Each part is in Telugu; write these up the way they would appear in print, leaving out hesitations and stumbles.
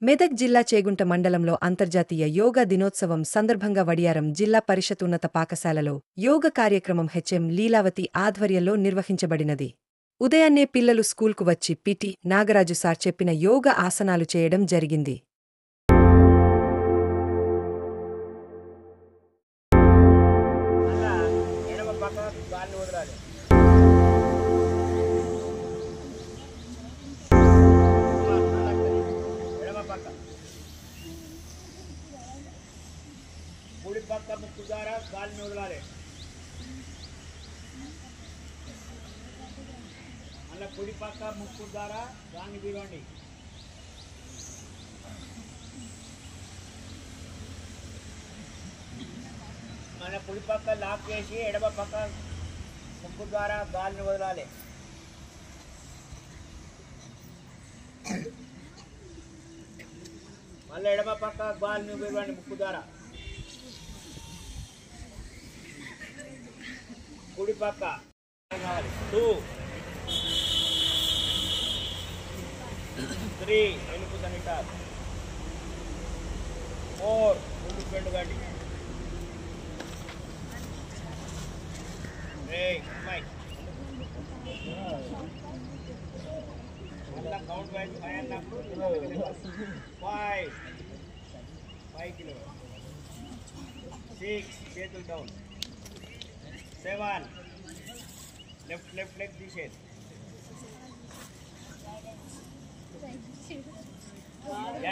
మెదక్ జిల్లా చేగుంట మండలంలో అంతర్జాతీయ యోగా దినోత్సవం సందర్భంగా వడియారం జిల్లా పరిషత్ ఉన్నత పాఠశాలలో యోగ కార్యక్రమం హెచ్ఎం లీలావతి ఆధ్వర్యంలో నిర్వహించబడినది. ఉదయాన్నే పిల్లలు స్కూల్కు వచ్చి పిటి నాగరాజు సార్ చెప్పిన యోగ ఆసనాలు చేయడం జరిగింది. కుడి పక్క ముక్కు ద్వారా గాలిని వదలాలి. మళ్ళీ కుడి పక్క ముక్కు ద్వారా గాలిని వీడండి. మళ్ళీ కుడి పక్క లాక్ చేసి ఎడమ పక్క ముక్కు ద్వారా గాలిని వదలాలి. మళ్ళీ ఎడమ పక్క గాలిని వీడండి ముక్కు ద్వారా. కుడి పక్క 2 3 వెనుక మీటర్ 4 ముందుకు వెళ్ళండి. అమ్మాయి మళ్ళా కౌంట్ వైజ్ 5 అన్నప్పుడు 5 కిలో 6 చేతులు డౌన్ 7 లెఫ్ట్ లెగ్ తీసేది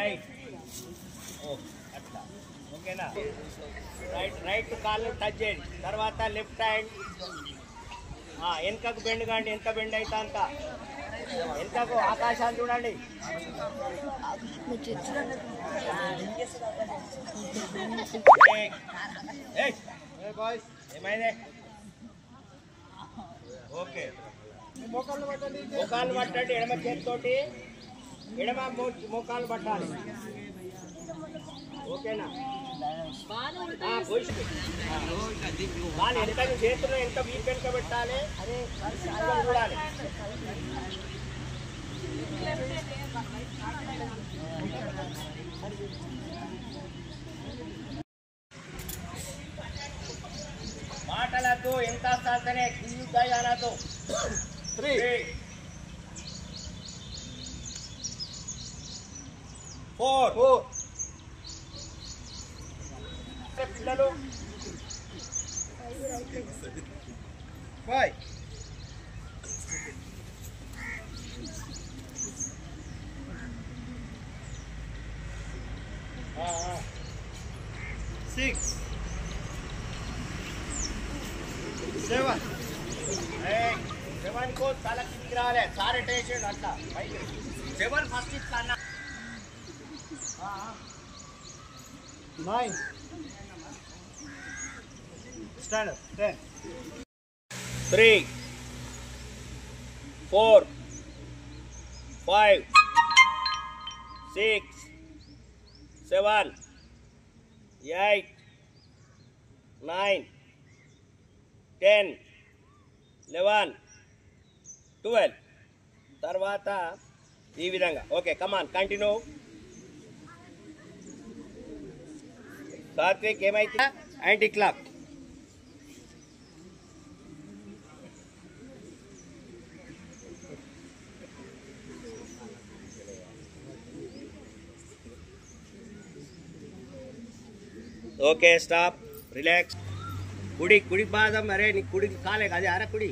8 అట్లా ఓకేనా. రైట్ కాళ్ళు టచ్ చేయండి. తర్వాత లెఫ్ట్ హ్యాండ్ వెనకకు బెండ్ కాండి. ఎంత బెండ్ అయితే అంత వెనకకు ఆకాశాన్ని చూడండి. ఏమైంది? ఓకే, మోకాళ్ళు పట్టండి. ఎడమ చేతితోటి ఎడమ మోకాళ్ళు పట్టాలి. ఓకేనా? వాళ్ళు ఎంత చేతుల్లో ఎంత వీక్ వెనుక పెట్టాలి చూడాలి. మాటలతో ఎంత సాధనే కిందతో 3 4 పిల్లలు 5 6 7 7 को तला కిందికి రాలే. సారే టేషన్ అట్లా పైకి 7 ఫస్ట్ ఇస్తానా. 9 స్టాండ్ 10 3 4 5 6 7 8 9 10 11 12 తర్వాత ఈ విధంగా. ఓకే, కమాన్ కంటిన్యూ. సాత్విక్ ఏమైతే anti clock. Okay, stop, relax. కుడి పాదం, అరే నీ కుడి కాలే కదా, అరే కుడి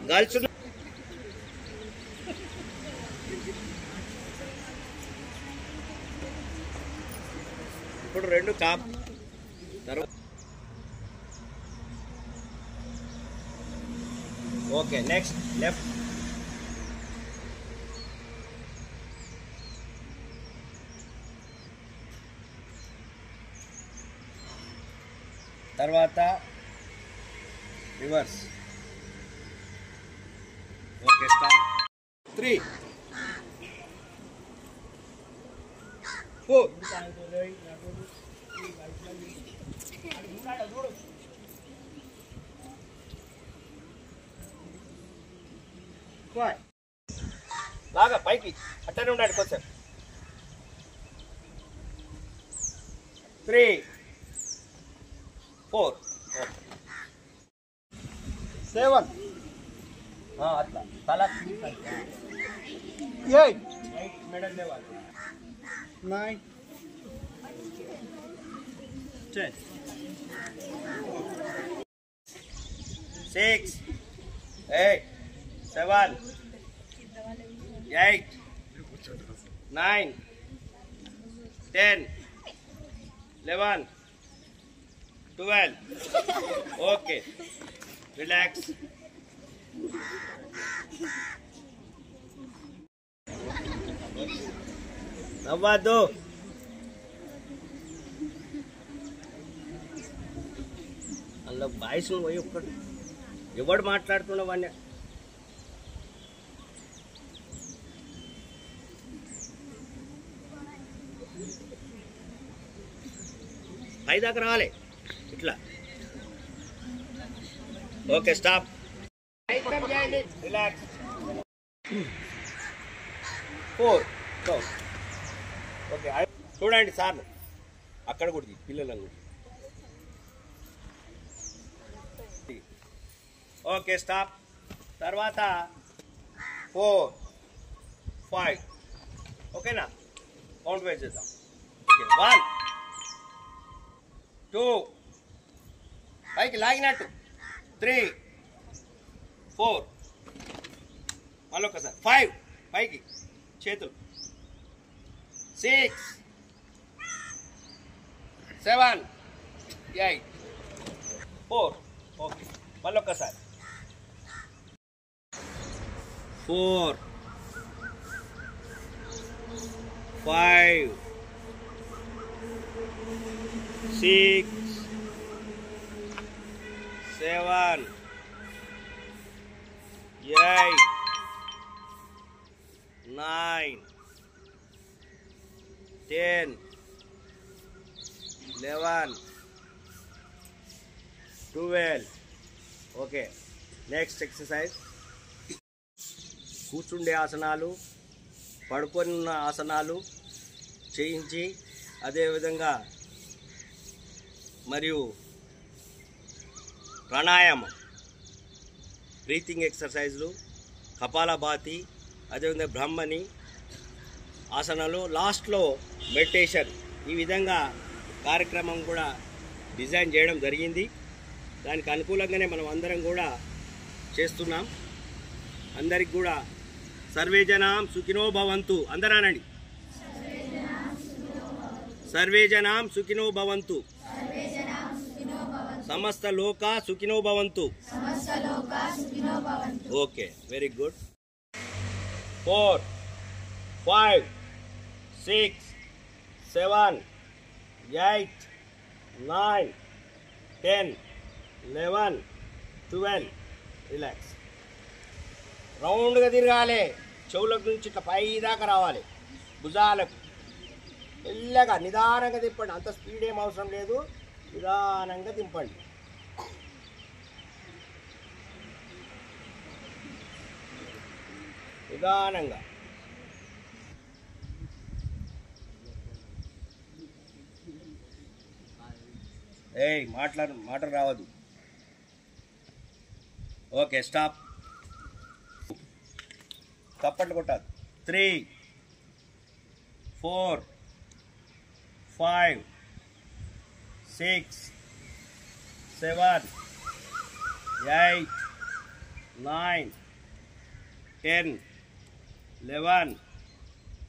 గర్ల్స్ ఇప్పుడు 2 టాప్. Okay, next left. తర్వాత రివర్స్. Okay, stop. 3 4 5 లాగా పైకి అట్టనే ఉండండి కొంచెం 3 4 7 అట్లా తల 8 మెడల్ లేవాలి 9 10 6 8 7 8 9 10 11 12 ఓకే రిలాక్స్ నవ్వద్దు అందులో బాయ్స్ పోయి ఒక్కడు ఎవడు మాట్లాడుతున్నావు వాడిని పై దాకా రావాలి ఇట్లా ఓకే స్టాప్ రిలాక్స్ 4 ఓకే చూడండి సార్ అక్కడ కూడా పిల్లలను కూడా ఓకే స్టాప్ తర్వాత 4 5 ఓకేనా కౌంట్ వైజ్ చేద్దాం ఓకే 1 2 పైకి లాగినట్టు 3 4 మళ్ళొకసారి 5 పైకి చేతులు 6 7 8 4 ఓకే మళ్ళొకసారి 4 5 6 7 8 9 10 11 12 ఓకే నెక్స్ట్ ఎక్సర్సైజ్ కూర్చుండే ఆసనాలు పడుకొని ఉన్న ఆసనాలు చేయించి అదేవిధంగా మరియు ప్రాణాయామం బ్రీతింగ్ ఎక్సర్సైజ్లు కపాలభాతి అదేవిధంగా బ్రహ్మని ఆసనాలు లాస్ట్లో మెడిటేషన్ ఈ విధంగా కార్యక్రమం కూడా డిజైన్ చేయడం జరిగింది దానికి అనుకూలంగానే మనం అందరం కూడా చేస్తున్నాం అందరికి కూడా సర్వే జనాం సుఖినో భవంతు అందరానండి సర్వే జనాం సుఖినో భవంతు సమస్త లోకా సుఖినో భవంతు ఓకే వెరీ గుడ్ 4 5 6 7 8 9 10 11 12 రిలాక్స్ రౌండ్గా తిరగాలి చెవులకు నుంచి ఇట్లా పై దాకా రావాలి భుజాలకు మెల్లగా నిదానంగా తిప్పండి అంత స్పీడ్ ఏం అవసరం లేదు నిదానంగా తింపండి నిదానంగా మాట రావద్దు ఓకే స్టాప్ తప్పట్లు కొట్టాలి 3 4 5 6 7 8 9 10 11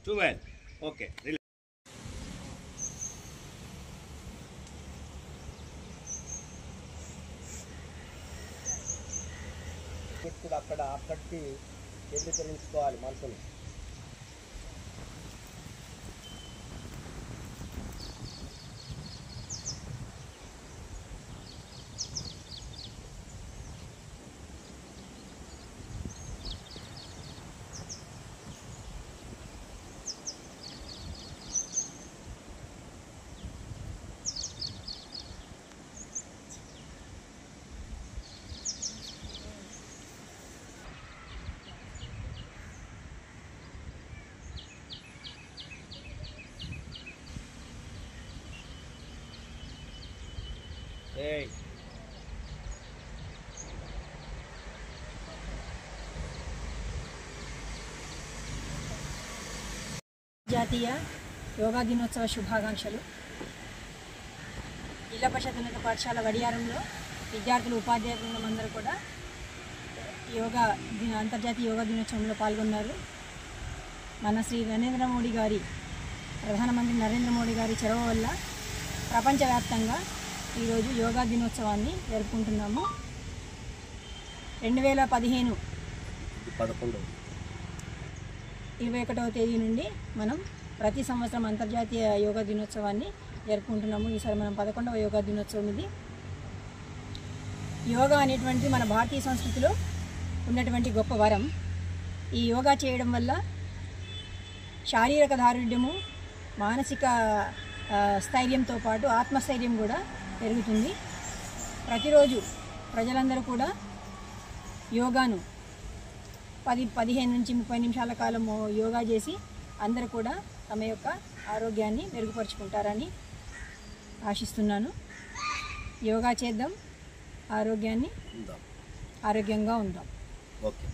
12 ఓకే ఇప్పుడు అక్కడికి కేంద్రీకరించుకోవాలి మనసుని ఏయ్ జాతీయ యోగా దినోత్సవ శుభాకాంక్షలు. జిల్లా పరిషత్ ఉన్నత పాఠశాల వడియారంలో విద్యార్థులు ఉపాధ్యాయ బృందం అందరూ కూడా అంతర్జాతీయ యోగా దినోత్సవంలో పాల్గొన్నారు. మన ప్రధానమంత్రి నరేంద్ర మోడీ గారి చొరవ వల్ల ప్రపంచవ్యాప్తంగా ఈరోజు యోగా దినోత్సవాన్ని జరుపుకుంటున్నాము. 2015 21వ తేదీ నుండి మనం ప్రతి సంవత్సరం అంతర్జాతీయ యోగా దినోత్సవాన్ని జరుపుకుంటున్నాము. ఈసారి మనం 11వ యోగా దినోత్సవం ఇది. యోగా అనేటువంటిది మన భారతీయ సంస్కృతిలో ఉన్నటువంటి గొప్ప వరం. ఈ యోగా చేయడం వల్ల శారీరక దారుఢ్యము, మానసిక స్థైర్యంతో పాటు ఆత్మస్థైర్యం కూడా పెరుగుతుంది. ప్రతిరోజు ప్రజలందరూ కూడా యోగాను 15 నుంచి 30 నిమిషాల కాలం యోగా చేసి అందరూ కూడా తమ యొక్క ఆరోగ్యాన్ని మెరుగుపరుచుకుంటారని ఆశిస్తున్నాను. యోగా చేద్దాం, ఆరోగ్యంగా ఉందాం. ఓకే.